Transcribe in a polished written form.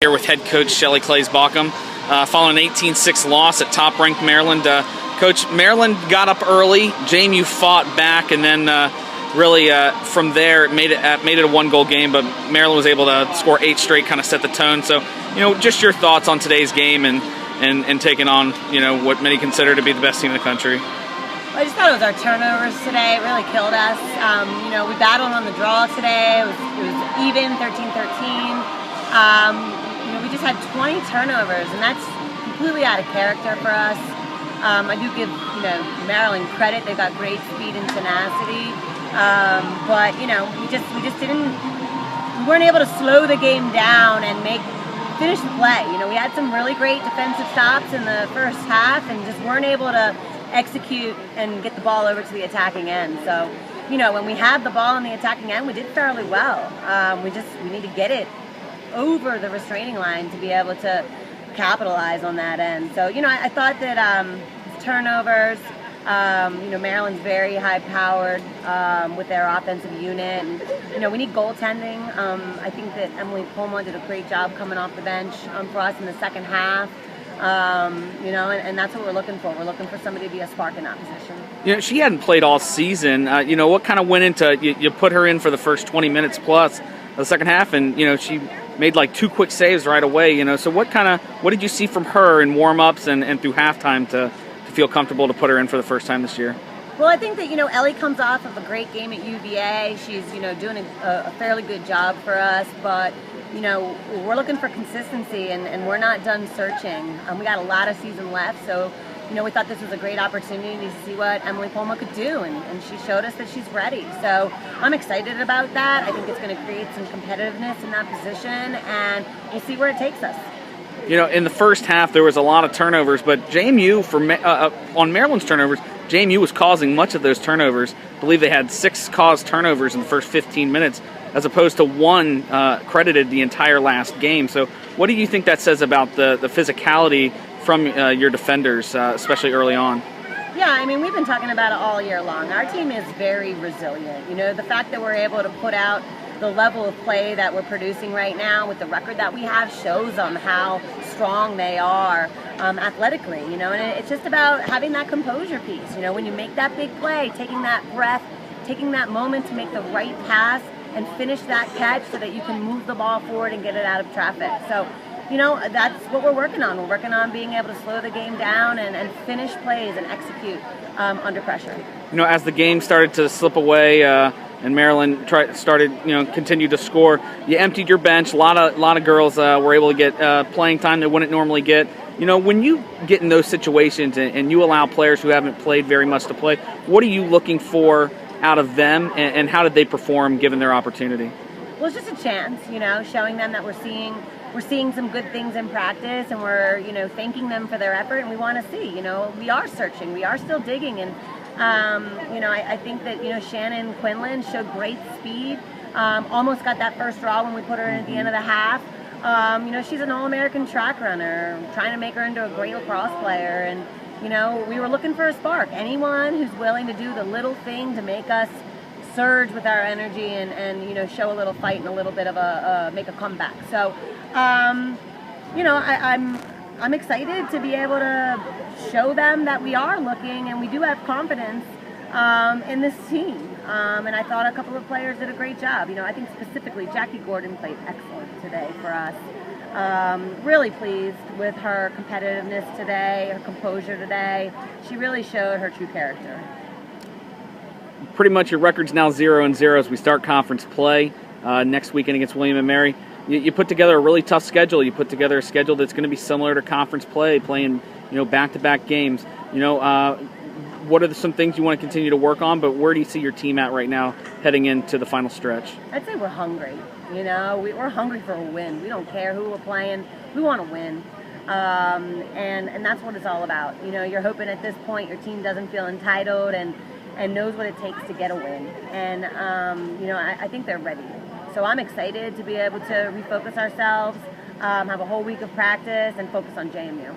Here with head coach Shelley Klaes-Bawcombe, following an 18-6 loss at top-ranked Maryland. Coach, Maryland got up early. JMU fought back, and then really from there it made it a one-goal game. But Maryland was able to score 8 straight, kind of set the tone. So, just your thoughts on today's game and taking on what many consider to be the best team in the country. I just thought it was our turnovers today. It really killed us. We battled on the draw today. It was even 13-13. We just had 20 turnovers, and that's completely out of character for us. I do give Maryland credit; they got great speed and tenacity, but we weren't able to slow the game down and finish the play. We had some really great defensive stops in the first half, and just weren't able to execute and get the ball over to the attacking end. So, when we had the ball on the attacking end, we did fairly well. We need to get it over the restraining line to be able to capitalize on that end. So, I thought that turnovers, Maryland's very high-powered with their offensive unit. And, we need goaltending. I think that Emily Homo did a great job coming off the bench for us in the second half. And that's what we're looking for. We're looking for somebody to be a spark in that position. She hadn't played all season. What kind of went into you put her in for the first 20 minutes plus of the second half, and she made like 2 quick saves right away. So what did you see from her in warm-ups and through halftime to feel comfortable to put her in for the first time this year? Well, I think that Ellie comes off of a great game at UVA. She's doing a fairly good job for us, but we're looking for consistency, and we're not done searching. We got a lot of season left, so we thought this was a great opportunity to see what Emily Palma could do, and she showed us that she's ready. So I'm excited about that. I think it's going to create some competitiveness in that position, and we'll see where it takes us. In the first half there was a lot of turnovers, but JMU, on Maryland's turnovers, JMU was causing much of those turnovers. I believe they had 6 caused turnovers in the first 15 minutes, as opposed to 1 credited the entire last game. So what do you think that says about the physicality from your defenders, especially early on? Yeah, we've been talking about it all year long. Our team is very resilient. The fact that we're able to put out the level of play that we're producing right now with the record that we have shows them how strong they are athletically, and it's just about having that composure piece. When you make that big play, taking that breath, taking that moment to make the right pass and finish that catch so that you can move the ball forward and get it out of traffic. So, that's what we're working on. We're working on being able to slow the game down and finish plays and execute under pressure. As the game started to slip away and Maryland continued to score, you emptied your bench. A lot of girls were able to get playing time they wouldn't normally get. When you get in those situations and you allow players who haven't played very much to play, what are you looking for out of them, and how did they perform given their opportunity? Well, it's just a chance, showing them that we're seeing some good things in practice, and we're, thanking them for their effort, and we want to see, we are searching, we are still digging, and, I think that, Shannon Quinlan showed great speed, almost got that first draw when we put her in at the end of the half. She's an All-American track runner, trying to make her into a great lacrosse player, and, we were looking for a spark. Anyone who's willing to do the little thing to make us surge with our energy and show a little fight and a little bit of make a comeback. So, I'm excited to be able to show them that we are looking and we do have confidence in this team. And I thought a couple of players did a great job. I think specifically Jackie Gordon played excellent today for us. Really pleased with her competitiveness today, her composure today. She really showed her true character. Pretty much your record's now 0-0 as we start conference play next weekend against William & Mary. You put together a really tough schedule. You put together a schedule that's going to be similar to conference play, playing back-to-back games. What are some things you want to continue to work on, but where do you see your team at right now heading into the final stretch? I'd say we're hungry. We're hungry for a win. We don't care who we're playing. We want to win. And that's what it's all about. You're hoping at this point your team doesn't feel entitled and knows what it takes to get a win. And, I think they're ready. So I'm excited to be able to refocus ourselves, have a whole week of practice, and focus on JMU.